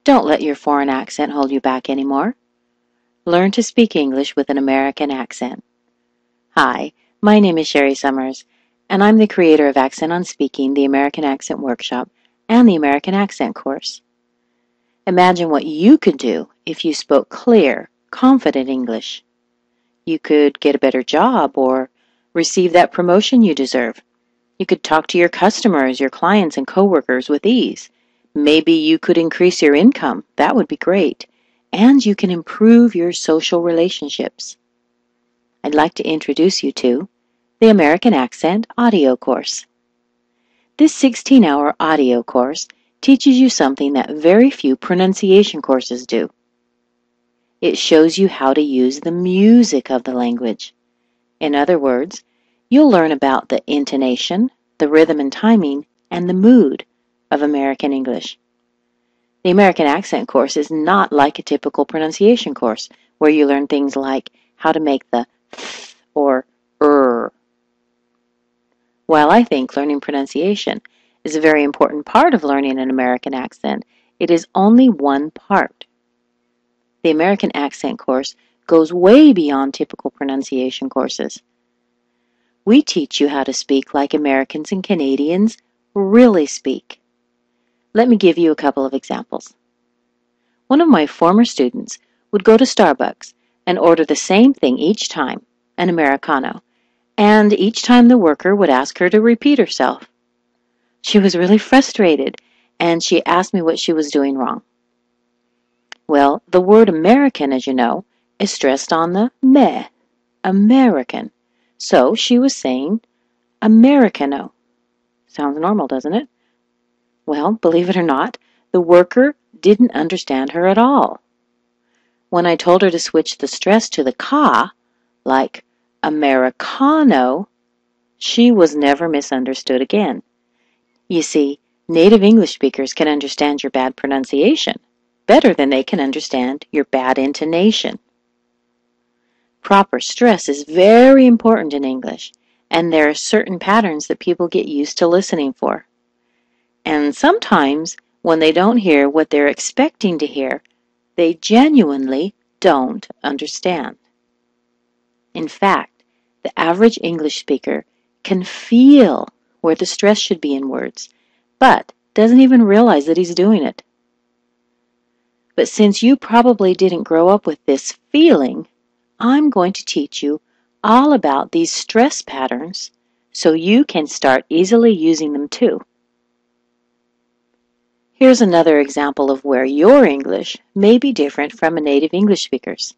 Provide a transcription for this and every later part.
Don't let your foreign accent hold you back anymore. Learn to speak English with an American accent. Hi, my name is Sherry Summers, and I'm the creator of Accent on Speaking, the American Accent Workshop, and the American Accent course. Imagine what you could do if you spoke clear, confident English. You could get a better job or receive that promotion you deserve. You could talk to your customers, your clients, and coworkers with ease. Maybe you could increase your income. That would be great. And you can improve your social relationships. I'd like to introduce you to the American Accent audio course. This 16-hour audio course teaches you something that very few pronunciation courses do. It shows you how to use the music of the language. In other words, you'll learn about the intonation, the rhythm and timing, and the mood of American English. The American Accent course is not like a typical pronunciation course where you learn things like how to make the th or While I think learning pronunciation is a very important part of learning an American accent, it is only one part. The American Accent course goes way beyond typical pronunciation courses. We teach you how to speak like Americans and Canadians really speak. Let me give you a couple of examples. One of my former students would go to Starbucks and order the same thing each time, an Americano, and each time the worker would ask her to repeat herself. She was really frustrated, and she asked me what she was doing wrong. Well, the word American, as you know, is stressed on the me, American. So she was saying Americano. Sounds normal, doesn't it? Well, believe it or not, the worker didn't understand her at all. When I told her to switch the stress to the ka, like Americano, she was never misunderstood again. You see, native English speakers can understand your bad pronunciation better than they can understand your bad intonation. Proper stress is very important in English, and there are certain patterns that people get used to listening for. And sometimes, when they don't hear what they're expecting to hear, they genuinely don't understand. In fact, the average English speaker can feel where the stress should be in words, but doesn't even realize that he's doing it. But since you probably didn't grow up with this feeling, I'm going to teach you all about these stress patterns so you can start easily using them too. Here's another example of where your English may be different from a native English speaker's.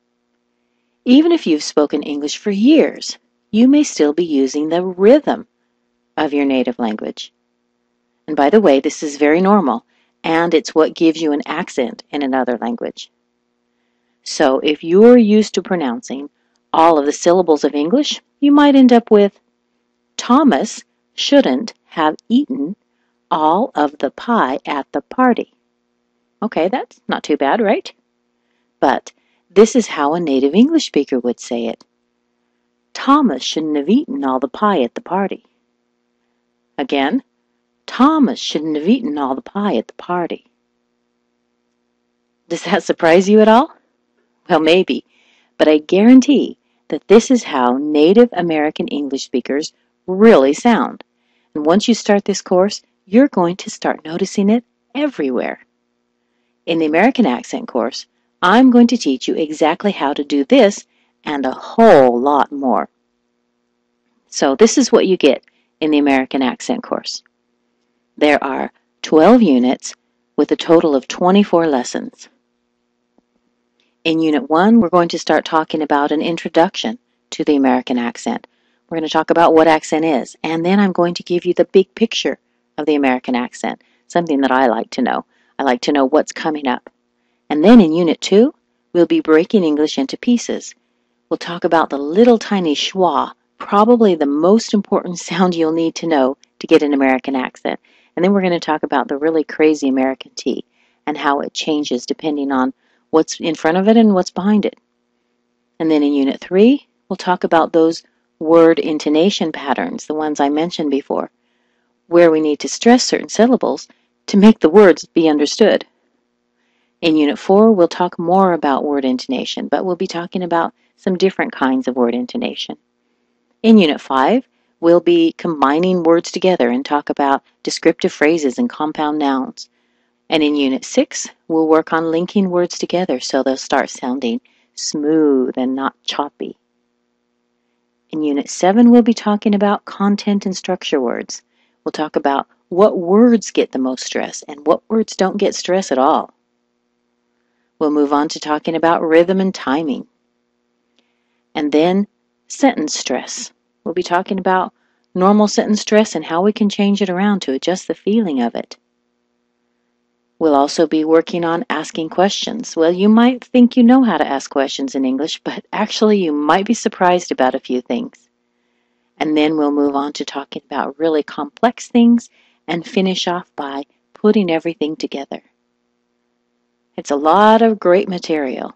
Even if you've spoken English for years, you may still be using the rhythm of your native language. And by the way, this is very normal, and it's what gives you an accent in another language. So if you're used to pronouncing all of the syllables of English, you might end up with Thomas shouldn't have eaten all of the pie at the party. Okay, that's not too bad, right? But this is how a native English speaker would say it. Thomas shouldn't have eaten all the pie at the party. Again, Thomas shouldn't have eaten all the pie at the party. Does that surprise you at all? Well, maybe, but I guarantee that this is how native American English speakers really sound. And once you start this course, you're going to start noticing it everywhere. In the American Accent course, I'm going to teach you exactly how to do this and a whole lot more. So this is what you get in the American Accent course. There are 12 units with a total of 24 lessons. In Unit 1, we're going to start talking about an introduction to the American accent. We're going to talk about what accent is, and then I'm going to give you the big picture of the American accent, something that I like to know. I like to know what's coming up. And then in Unit 2, we'll be breaking English into pieces. We'll talk about the little tiny schwa, probably the most important sound you'll need to know to get an American accent. And then we're going to talk about the really crazy American T and how it changes depending on what's in front of it and what's behind it. And then in Unit 3, we'll talk about those word intonation patterns, the ones I mentioned before, where we need to stress certain syllables to make the words be understood. In Unit 4, we'll talk more about word intonation, but we'll be talking about some different kinds of word intonation. In Unit 5, we'll be combining words together and talk about descriptive phrases and compound nouns. And in Unit 6, we'll work on linking words together so they'll start sounding smooth and not choppy. In Unit 7, we'll be talking about content and structure words. We'll talk about what words get the most stress and what words don't get stress at all. We'll move on to talking about rhythm and timing. And then sentence stress. We'll be talking about normal sentence stress and how we can change it around to adjust the feeling of it. We'll also be working on asking questions. Well, you might think you know how to ask questions in English, but actually you might be surprised about a few things. And then we'll move on to talking about really complex things and finish off by putting everything together. It's a lot of great material.